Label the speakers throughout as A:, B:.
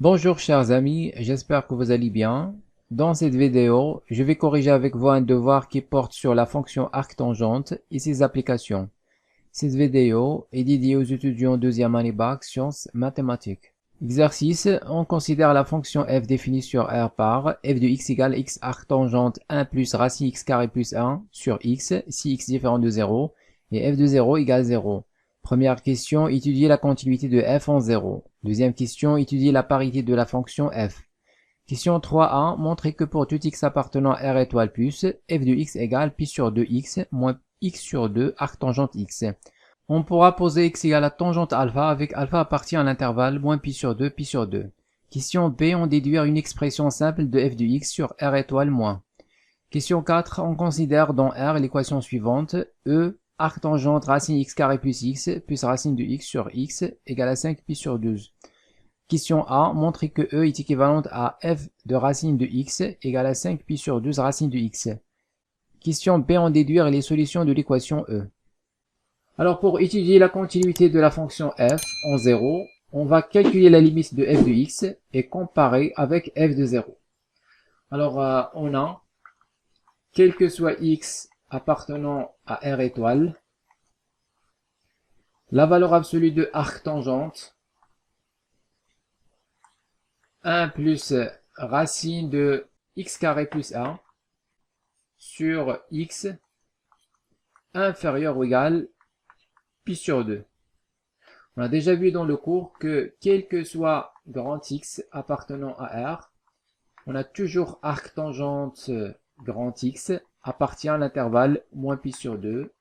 A: Bonjour chers amis, j'espère que vous allez bien. Dans cette vidéo, je vais corriger avec vous un devoir qui porte sur la fonction arctangente et ses applications. Cette vidéo est dédiée aux étudiants deuxième année bac sciences mathématiques. Exercice, on considère la fonction f définie sur R par f de x égale x arctangente 1 plus racine x carré plus 1 sur x si x différent de 0 et f de 0 égale 0. Première question, étudier la continuité de f en 0. Deuxième question, étudier la parité de la fonction f. Question 3a, montrer que pour tout x appartenant à R étoile plus, f de x égale pi sur 2x moins x sur 2 arctangente x. On pourra poser x égale à tangente alpha avec alpha appartient à l'intervalle moins pi sur 2, pi sur 2. Question B, on déduire une expression simple de f de x sur R étoile moins. Question 4, on considère dans R l'équation suivante, E arctangente racine x carré plus racine de x sur x égale à 5 pi sur 12. Question A, montrer que E est équivalente à f de racine de x égale à 5 pi sur 12 racine de x. Question B, on déduire les solutions de l'équation E. Alors pour étudier la continuité de la fonction f en 0, on va calculer la limite de f de x et comparer avec f de 0. Alors on a, quel que soit x appartenant à R étoile, la valeur absolue de arctangente 1 plus racine de x carré plus 1 sur x inférieur ou égal pi sur 2. On a déjà vu dans le cours que quel que soit grand X appartenant à R, on a toujours arctangente grand X appartient à l'intervalle moins pi sur 2,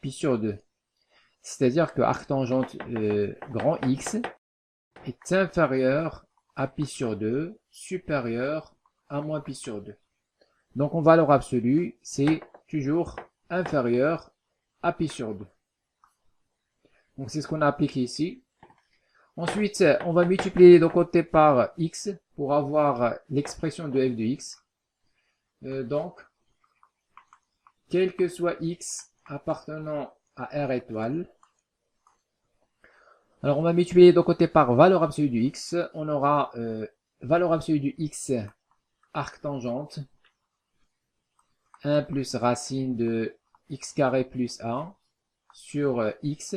A: pi sur 2. C'est-à-dire que arctangente grand X est inférieur à pi sur 2, supérieur à moins pi sur 2. Donc en valeur absolue, c'est toujours inférieur à pi sur 2. Donc c'est ce qu'on a appliqué ici. Ensuite, on va multiplier les deux côtés par x pour avoir l'expression de f de x. Donc, quel que soit x appartenant à R étoile, alors on va multiplier les deux côtés par valeur absolue du x. On aura valeur absolue du x arctangente 1 plus racine de x carré plus 1 sur x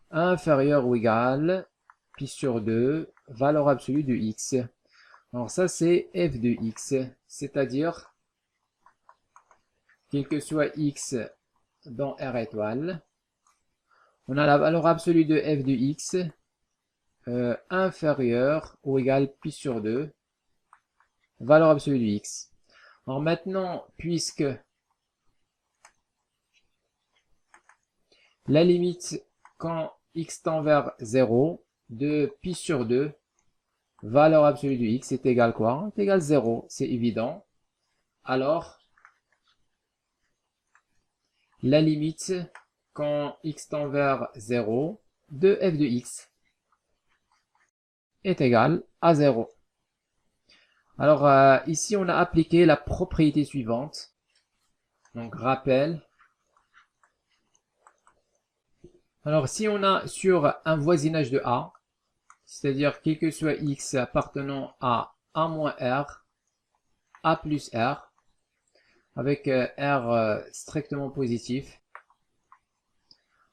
A: inférieur ou égal pi sur 2, valeur absolue de x. Alors ça c'est f de x, c'est-à-dire quel que soit x dans R étoile, on a la valeur absolue de f de x inférieur ou égal pi sur 2, valeur absolue de x. Alors maintenant, puisque la limite quand x tend vers 0 de pi sur 2, valeur absolue de x est égal quoi? Est égal 0, c'est évident. Alors, la limite quand x tend vers 0 de f de x est égale à 0. Alors ici on a appliqué la propriété suivante. Donc rappel. Alors si on a sur un voisinage de A, c'est-à-dire quel que soit x appartenant à A moins R, A plus R, avec R strictement positif.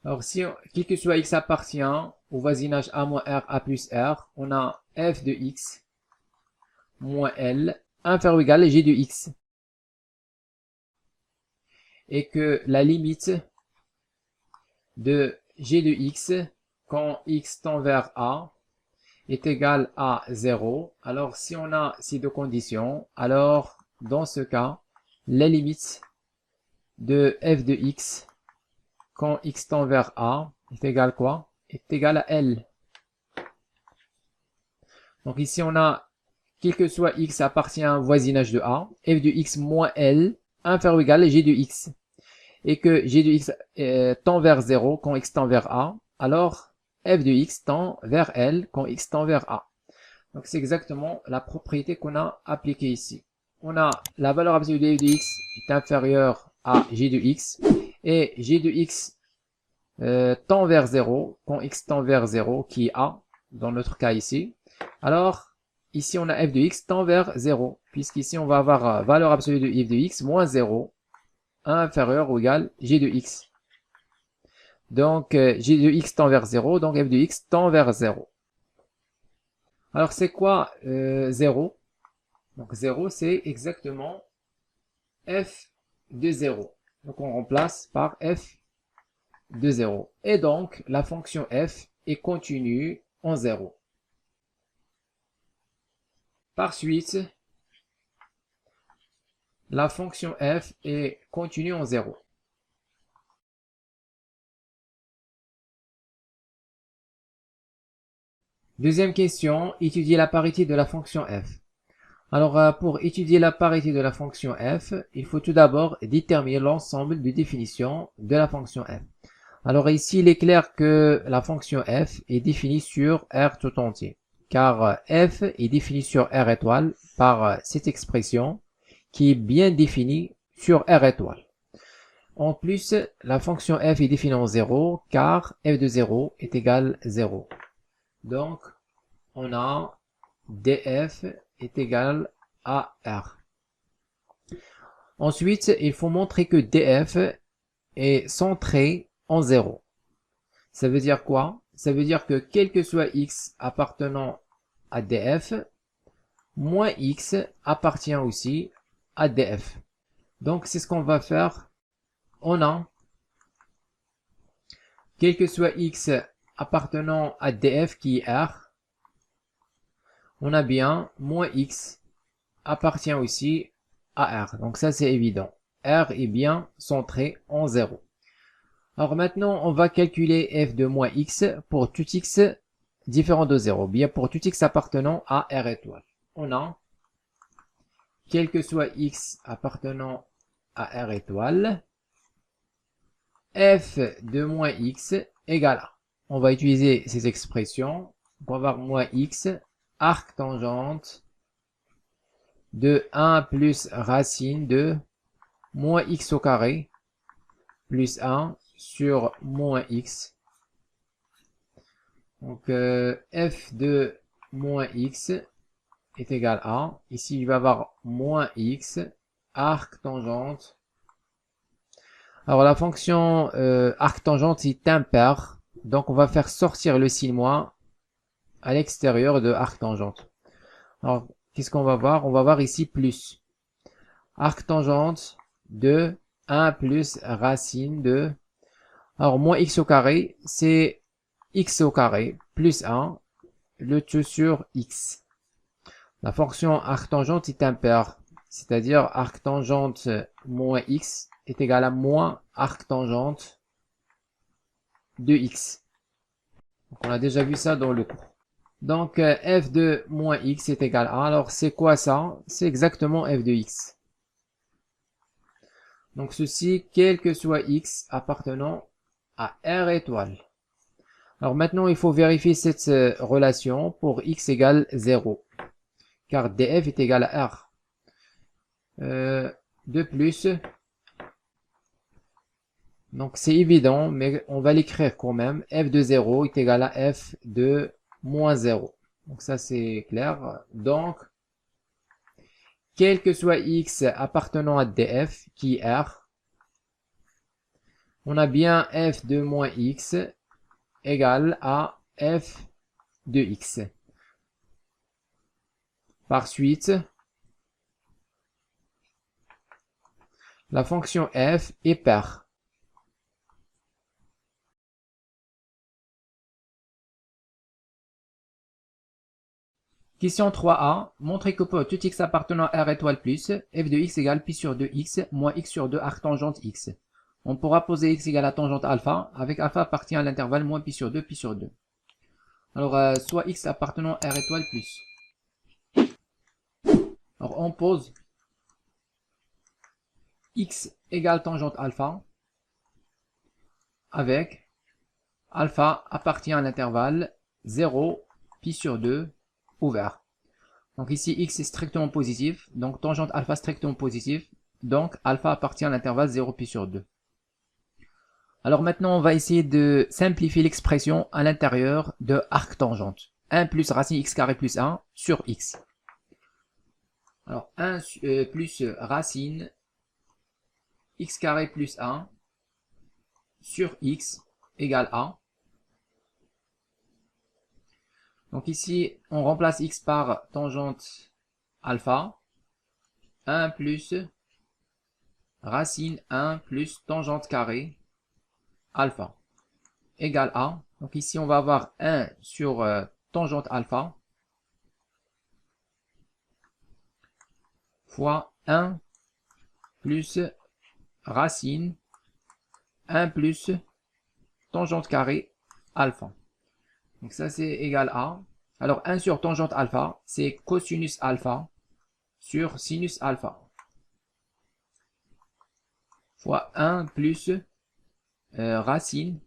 A: Alors si quel que soit x appartient au voisinage A moins R, A plus R, on a f de x moins L inférieur ou égal à g de x. Et que la limite de g de x quand x tend vers A est égal à 0. Alors si on a ces deux conditions, alors dans ce cas, la limite de f de x quand x tend vers A est égal quoi? Est égal à L. Donc ici on a quel que soit x appartient à un voisinage de A, f de x moins L inférieur ou égal à g de x. Et que g de x tend vers 0 quand x tend vers A, alors f de x tend vers L quand x tend vers A. Donc c'est exactement la propriété qu'on a appliquée ici. On a la valeur absolue de f de x est inférieure à g de x et g de x tend vers 0 quand x tend vers 0 qui est A. dans notre cas ici. Alors, ici on a f de x tend vers 0, puisqu'ici on va avoir valeur absolue de f de x moins 0, inférieur ou égal g de x. Donc, g de x tend vers 0, donc f de x tend vers 0. Alors, c'est quoi 0? Donc, 0, c'est exactement f de 0. Donc, on remplace par f de 0. Et donc, la fonction f est continue en 0. Par suite, la fonction f est continue en 0. Deuxième question, étudier la parité de la fonction f. Alors, pour étudier la parité de la fonction f, il faut tout d'abord déterminer l'ensemble de définitions de la fonction f. Alors ici, il est clair que la fonction f est définie sur R tout entier, car f est définie sur R étoile par cette expression qui est bien définie sur R étoile. En plus, la fonction f est définie en 0, car f de 0 est égal 0. Donc, on a df est égal à R. Ensuite, il faut montrer que df est centré en 0. Ça veut dire quoi? Ça veut dire que quel que soit x appartenant à df, moins x appartient aussi à df. Donc, c'est ce qu'on va faire. On a, quel que soit x appartenant à df qui est R, on a bien moins x appartient aussi à R. Donc ça, c'est évident. R est bien centré en 0. Alors maintenant, on va calculer f de moins x pour tout x différent de 0. Bien pour tout x appartenant à R étoile. On a, quel que soit x appartenant à R étoile, f de moins x égale à. On va utiliser ces expressions pour avoir moins x, arc tangente de 1 plus racine de moins x au carré plus 1 sur moins x. Donc, f de moins x est égal à, ici il va y avoir moins x, arc tangente. Alors la fonction arc tangente est impaire, donc on va faire sortir le signe moins à l'extérieur de arc tangente. Alors, qu'est-ce qu'on va voir? On va voir ici plus. Arc tangente de 1 plus racine de... Alors, moins x au carré, c'est x au carré plus 1, le tout sur x. La fonction arc tangente est impaire, c'est-à-dire arc tangente moins x est égal à moins arc tangente de x. Donc, on a déjà vu ça dans le cours. Donc, f de moins x est égal à... Alors, c'est quoi ça? C'est exactement f de x. Donc, ceci, quel que soit x appartenant à R étoile. Alors, maintenant, il faut vérifier cette relation pour x égale 0. Car df est égal à R. De plus, donc c'est évident, mais on va l'écrire quand même. F de 0 est égal à f de moins 0. Donc ça c'est clair. Donc, quel que soit x appartenant à df, qui est R, on a bien f de moins x égale à f de x. Par suite, la fonction f est paire. Question 3a. Montrez que pour tout x appartenant à R étoile plus, f de x égale pi sur 2x moins x sur 2 arc tangente x. On pourra poser x égale à tangente alpha, avec alpha appartient à l'intervalle moins pi sur 2, pi sur 2. Alors, soit x appartenant à R étoile plus. Alors, on pose x égale tangente alpha, avec alpha appartient à l'intervalle 0, pi sur 2, ouvert. Donc ici, x est strictement positif, donc tangente alpha strictement positif, donc alpha appartient à l'intervalle 0 pi sur 2. Alors maintenant, on va essayer de simplifier l'expression à l'intérieur de arc tangente. 1 plus racine x carré plus 1 sur x. Alors 1 plus racine x carré plus 1 sur x égale a. Donc ici, on remplace x par tangente alpha. 1 plus racine 1 plus tangente carrée alpha égale a. Donc ici, on va avoir 1 sur tangente alpha fois 1 plus racine 1 plus tangente carrée alpha. Donc ça, c'est égal à... Alors 1 sur tangente alpha, c'est cosinus alpha sur sinus alpha fois 1 plus racine.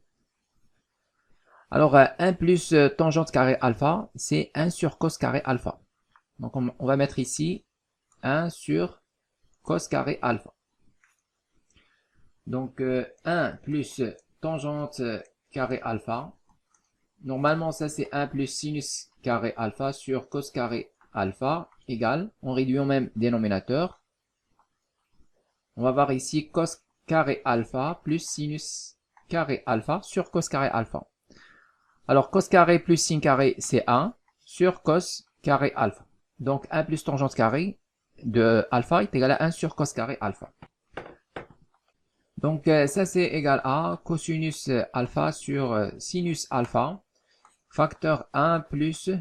A: Alors 1 plus tangente carré alpha, c'est 1 sur cos carré alpha. Donc on va mettre ici 1 sur cos carré alpha. Donc 1 plus tangente carré alpha. Normalement, ça c'est 1 plus sinus carré alpha sur cos carré alpha égale, on réduit au même dénominateur. On va voir ici cos carré alpha plus sinus carré alpha sur cos carré alpha. Alors cos carré plus sin carré, c'est 1 sur cos carré alpha. Donc 1 plus tangente carré de alpha est égal à 1 sur cos carré alpha. Donc ça c'est égal à cosinus alpha sur sinus alpha, facteur 1 plus,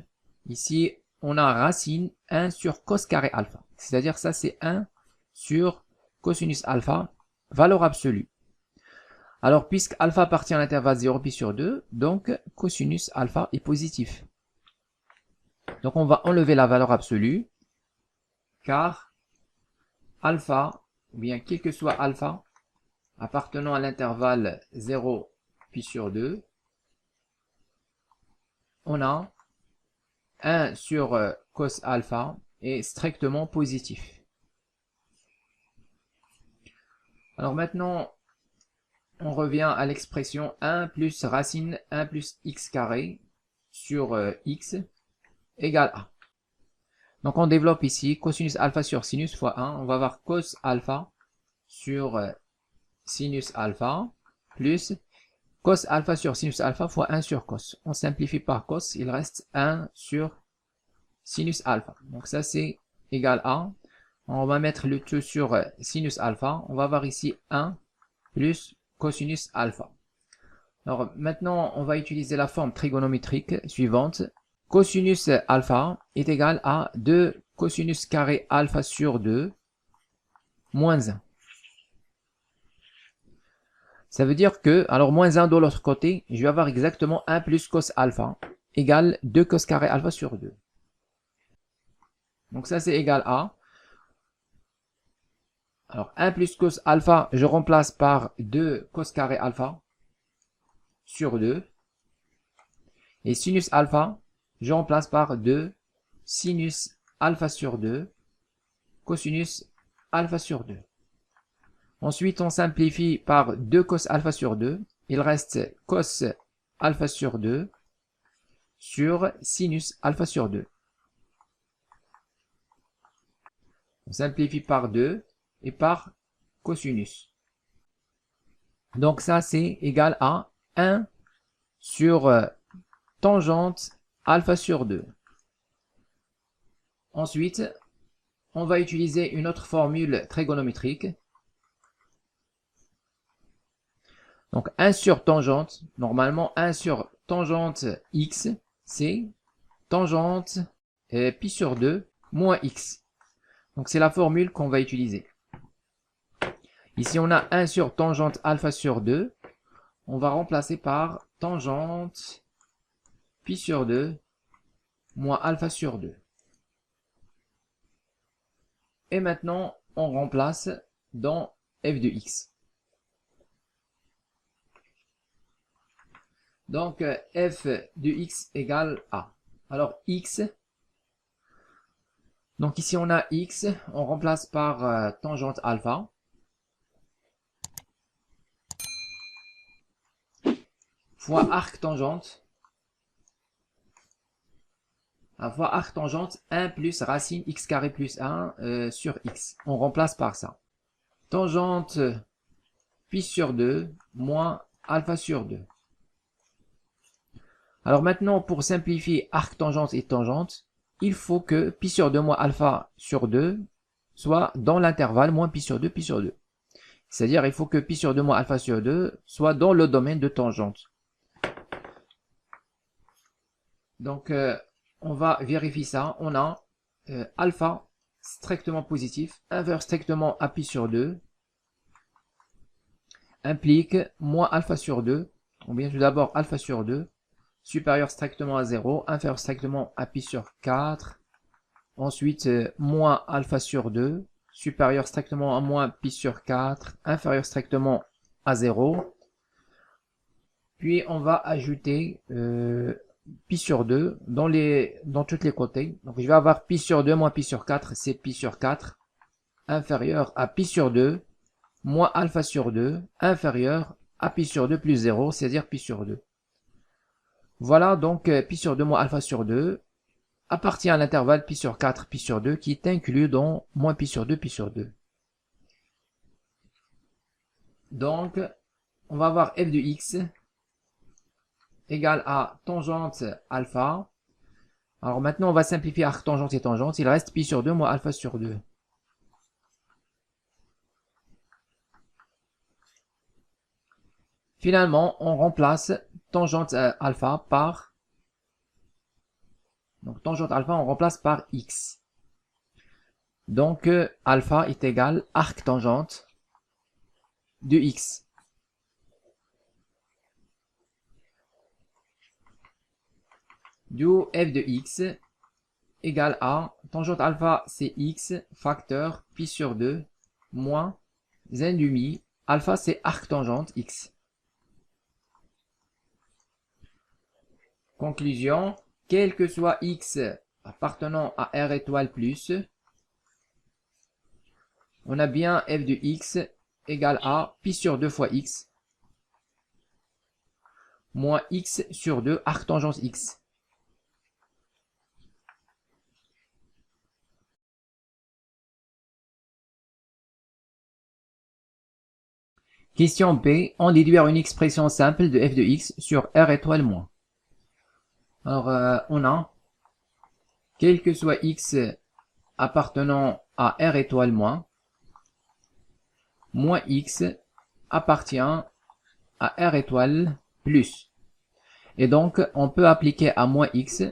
A: ici on a racine 1 sur cos carré alpha. C'est-à-dire ça c'est 1 sur cosinus alpha, valeur absolue. Alors puisque alpha appartient à l'intervalle 0 pi sur 2, donc cosinus alpha est positif. Donc on va enlever la valeur absolue, car alpha, ou bien quel que soit alpha, appartenant à l'intervalle 0 pi sur 2, on a 1 sur cos alpha est strictement positif. Alors maintenant, on revient à l'expression 1 plus racine 1 plus x carré sur x égale a. Donc on développe ici cosinus alpha sur sinus fois 1. On va avoir cos alpha sur sinus alpha plus cos alpha sur sinus alpha fois 1 sur cos. On simplifie par cos, il reste 1 sur sinus alpha. Donc ça c'est égal à, on va mettre le tout sur sinus alpha. On va avoir ici 1 plus cosinus alpha. Alors maintenant on va utiliser la forme trigonométrique suivante. Cosinus alpha est égal à 2 cosinus carré alpha sur 2 moins 1. Ça veut dire que, alors moins 1 de l'autre côté, je vais avoir exactement 1 plus cos alpha égale 2 cos carré alpha sur 2. Donc ça c'est égal à, alors 1 plus cos alpha, je remplace par 2 cos carré alpha sur 2. Et sinus alpha, je remplace par 2 sinus alpha sur 2 cosinus alpha sur 2. Ensuite, on simplifie par 2 cos alpha sur 2. Il reste cos alpha sur 2 sur sinus alpha sur 2. On simplifie par 2 et par cosinus. Donc ça, c'est égal à 1 sur tangente alpha sur 2. Ensuite, on va utiliser une autre formule trigonométrique. Donc 1 sur tangente, normalement 1 sur tangente x, c'est tangente pi sur 2 moins x. Donc c'est la formule qu'on va utiliser. Ici on a 1 sur tangente alpha sur 2, on va remplacer par tangente pi sur 2 moins alpha sur 2. Et maintenant on remplace dans f de x. Donc f de x égale a. Alors x, donc ici on a x, on remplace par tangente alpha. Fois arc tangente fois arc tangente 1 plus racine x carré plus 1 sur x. On remplace par ça. Tangente pi sur 2 moins alpha sur 2. Alors maintenant, pour simplifier arc tangente et tangente, il faut que pi sur 2 moins alpha sur 2 soit dans l'intervalle moins pi sur 2, pi sur 2. C'est-à-dire, il faut que pi sur 2 moins alpha sur 2 soit dans le domaine de tangente. Donc, on va vérifier ça. On a alpha strictement positif, inverse strictement à pi sur 2, implique moins alpha sur 2, ou bien tout d'abord alpha sur 2, supérieur strictement à 0, inférieur strictement à pi sur 4, ensuite moins alpha sur 2, supérieur strictement à moins pi sur 4, inférieur strictement à 0, puis on va ajouter pi sur 2 dans tous les côtés. Donc je vais avoir pi sur 2 moins pi sur 4, c'est pi sur 4, inférieur à pi sur 2, moins alpha sur 2, inférieur à pi sur 2 plus 0, c'est-à-dire pi sur 2. Voilà donc pi sur 2 moins alpha sur 2 appartient à l'intervalle pi sur 4, pi sur 2 qui est inclus dans moins pi sur 2, pi sur 2. Donc, on va avoir f de x égale à tangente alpha. Alors maintenant, on va simplifier arc tangente et tangente. Il reste pi sur 2 moins alpha sur 2. Finalement, on remplace tangente alpha par... Donc tangente alpha, on remplace par x. Donc alpha est égal arc tangente de x. Du f de x égale à tangente alpha c'est x facteur pi sur 2 moins 1,5. Alpha c'est arc tangente x. Conclusion, quel que soit x appartenant à R étoile plus, on a bien f de x égale à pi sur 2 fois x moins x sur 2 arc tangente x. Question B, en déduire une expression simple de f de x sur R étoile moins. Alors, on a, quel que soit x appartenant à R étoile moins x appartient à R étoile plus. Et donc, on peut appliquer à moins x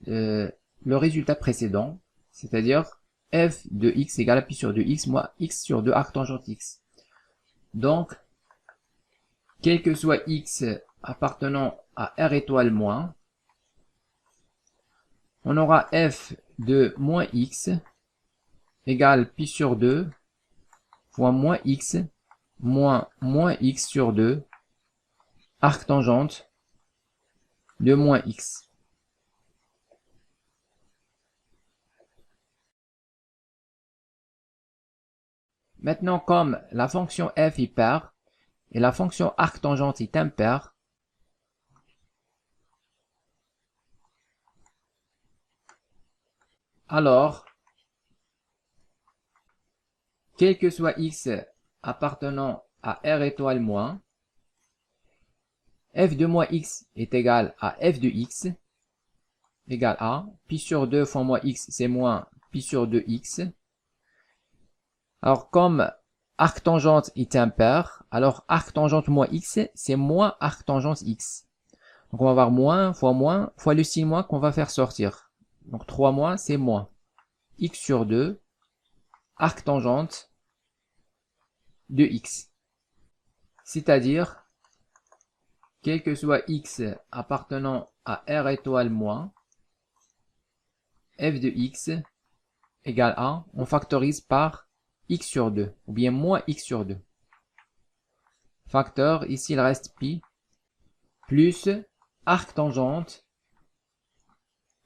A: le résultat précédent, c'est-à-dire f de x égale à pi sur 2x moins x sur 2 arc tangente x. Donc, quel que soit x appartenant à R étoile moins, on aura f de moins x égale pi sur 2 fois moins x moins x sur 2 arc tangente de moins x. Maintenant, comme la fonction f est paire et la fonction arc tangente est impaire, alors, quel que soit x appartenant à R étoile moins, f de moins x est égal à f de x égale à pi sur 2 fois moins x, c'est moins pi sur 2x. Alors, comme arc tangente est impair, alors arc tangente moins x, c'est moins arc tangente x. Donc, on va avoir moins fois le signe moins qu'on va faire sortir. Donc, 3 moins, c'est moins x sur 2, arc tangente de x. C'est-à-dire, quel que soit x appartenant à R étoile moins, f de x égale à, on factorise par x sur 2, ou bien moins x sur 2. Facteur, ici il reste pi, plus arc tangente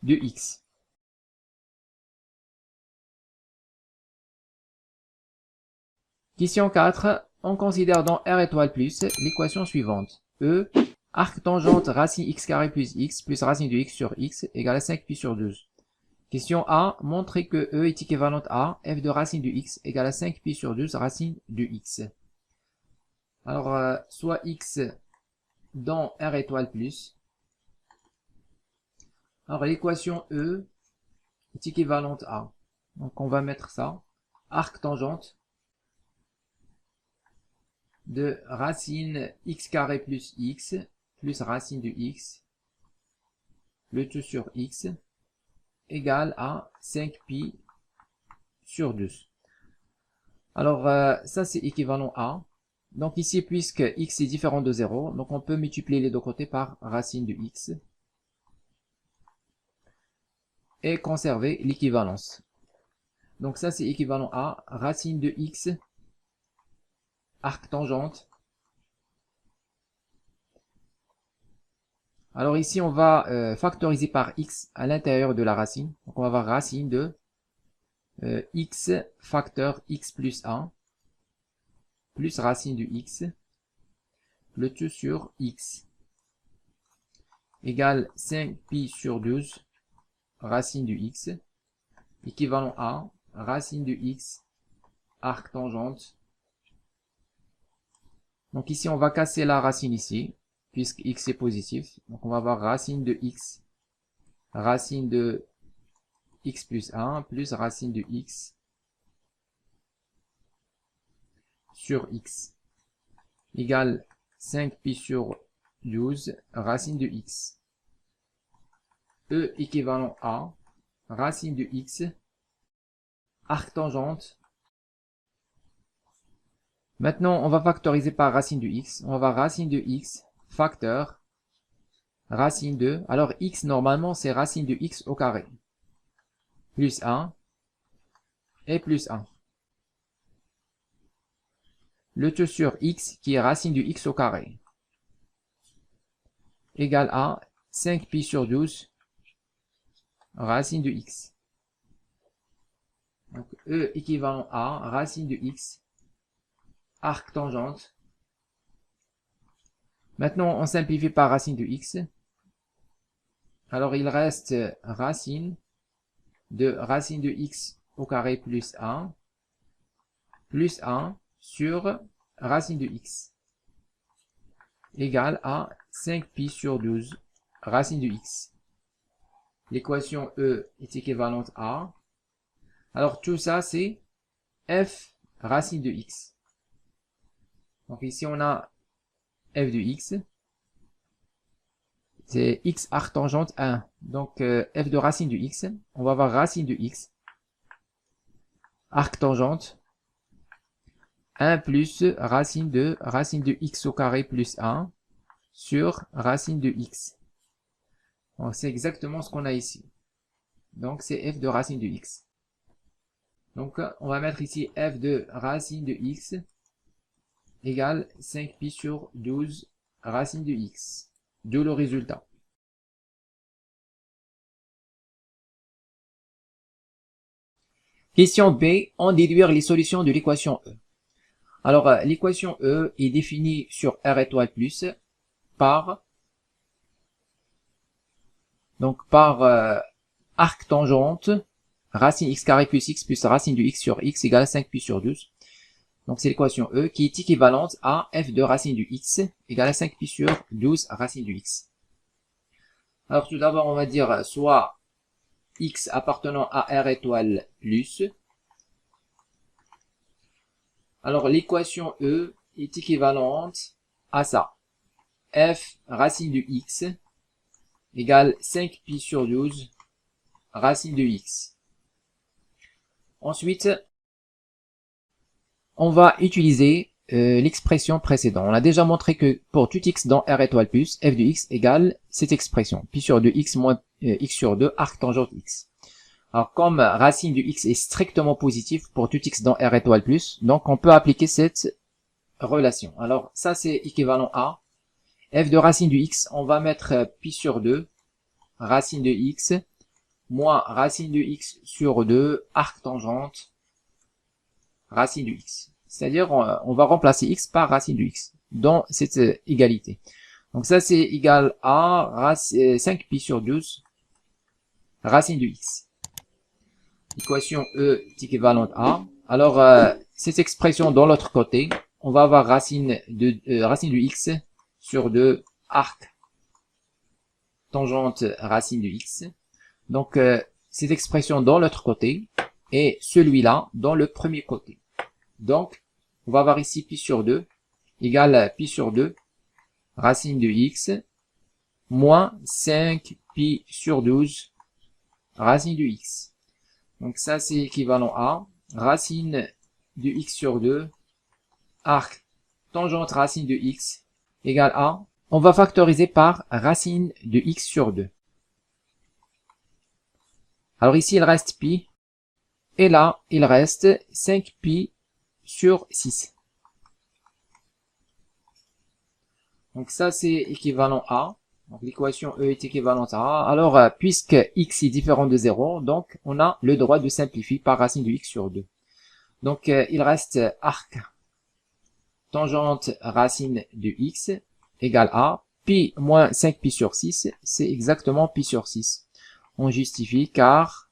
A: de x. Question 4. On considère dans R étoile plus l'équation suivante. E, arc tangente racine x carré plus racine de x sur x égale à 5 pi sur 12. Question A, montrer que E est équivalente à f de racine du x égale à 5pi sur 12 racine du x. Alors, soit x dans R étoile plus. Alors, l'équation E est équivalente à. Donc, on va mettre ça. Arc tangente de racine x carré plus x plus racine du x, le tout sur x, égale à 5pi sur 12. Alors, ça c'est équivalent à. Donc ici, puisque x est différent de 0, donc on peut multiplier les deux côtés par racine de x et conserver l'équivalence. Donc ça c'est équivalent à racine de x, arc tangente. Alors ici, on va factoriser par x à l'intérieur de la racine. Donc on va avoir racine de x facteur x plus 1 plus racine du x, le tout sur x, égale 5pi sur 12 racine du x, équivalent à racine du x, arc tangente. Donc ici, on va casser la racine ici, puisque x est positif. Donc on va avoir racine de x, racine de x plus 1, plus racine de x sur x, égale 5pi sur 12, racine de x. E équivalent à racine de x, arc tangente. Maintenant, on va factoriser par racine de x. On va avoir racine de x, facteur, racine de... Alors, x, normalement, c'est racine de x au carré. Plus 1 et plus 1. Le tout sur x, qui est racine de x au carré, égale à 5pi sur 12, racine de x. Donc, E équivalent à racine de x, arc tangente. Maintenant, on simplifie par racine de x. Alors, il reste racine de x au carré plus 1 sur racine de x égale à 5pi sur 12 racine de x. L'équation E est équivalente à... Alors, tout ça, c'est f racine de x. Donc ici, on a f de x. C'est x arc tangente 1. Donc, f de racine de x. On va avoir racine de x. Arc tangente. 1 plus racine de x au carré plus 1 sur racine de x. C'est exactement ce qu'on a ici. Donc, c'est f de racine de x. Donc, on va mettre ici f de racine de x égale 5pi sur 12 racine de x. De le résultat. Question B, en déduire les solutions de l'équation E. Alors, l'équation E est définie sur R étoile plus par arc tangente, racine x carré plus x plus racine de x sur x égale 5pi sur 12. Donc, c'est l'équation E qui est équivalente à f de racine du x égale à 5pi sur 12 racine du x. Alors, tout d'abord, on va dire soit x appartenant à R étoile plus. Alors, l'équation E est équivalente à ça. F racine de x égale 5pi sur 12 racine de x. Ensuite, on va utiliser l'expression précédente. On a déjà montré que pour tout x dans R étoile plus, f de x égale cette expression. Pi sur 2x moins x sur 2, arc tangente x. Alors, comme racine de x est strictement positif pour tout x dans R étoile plus, donc on peut appliquer cette relation. Alors, ça c'est équivalent à f de racine de x, on va mettre pi sur 2, racine de x, moins racine de x sur 2, arc tangente, racine de x. C'est-à-dire, on va remplacer x par racine de x dans cette égalité. Donc ça, c'est égal à 5pi sur 12, racine de x. l'équation E est équivalente à. Alors, cette expression dans l'autre côté, on va avoir racine de x sur 2 arc tangente racine de x. Donc, cette expression dans l'autre côté et celui-là dans le premier côté. Donc, on va avoir ici pi sur 2 égale pi sur 2 racine de x moins 5 pi sur 12 racine de x. Donc ça, c'est équivalent à racine de x sur 2 arc tangente racine de x égale à, on va factoriser par racine de x sur 2. Alors ici, il reste pi, et là, il reste 5 pi sur 6. Donc ça, c'est équivalent à, donc l'équation E est équivalente à, alors puisque x est différent de 0, donc on a le droit de simplifier par racine de x sur 2. Donc il reste arc tangente racine de x égale à pi moins 5 pi sur 6, c'est exactement pi sur 6. On justifie car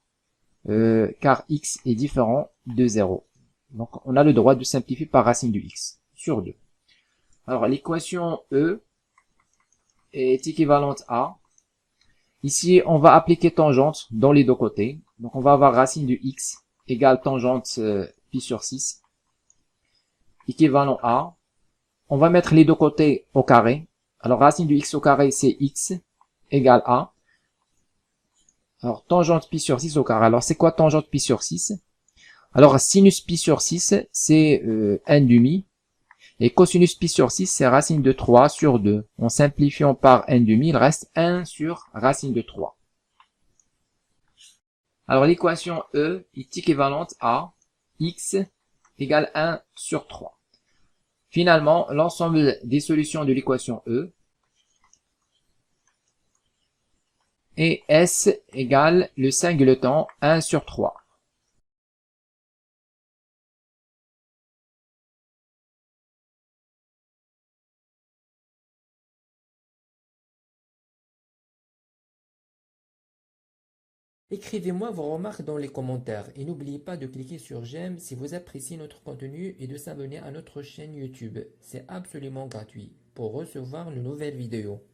A: x est différent de 0. Donc on a le droit de simplifier par racine de x sur 2. Alors l'équation E est équivalente à, ici on va appliquer tangente dans les deux côtés. Donc on va avoir racine de x égale tangente pi sur 6 équivalent à, on va mettre les deux côtés au carré. Alors racine de x au carré c'est x égale à, alors tangente pi sur 6 au carré. Alors c'est quoi tangente pi sur 6? Alors sinus pi sur 6 c'est 1 demi. Et cosinus pi sur 6 c'est racine de 3 sur 2. En simplifiant par 1 demi, il reste 1 sur racine de 3. Alors l'équation E est équivalente à x égale 1 sur 3. Finalement, l'ensemble des solutions de l'équation E est S égale le singleton 1 sur 3.
B: Écrivez-moi vos remarques dans les commentaires et n'oubliez pas de cliquer sur j'aime si vous appréciez notre contenu et de s'abonner à notre chaîne YouTube. C'est absolument gratuit pour recevoir de nouvelles vidéos.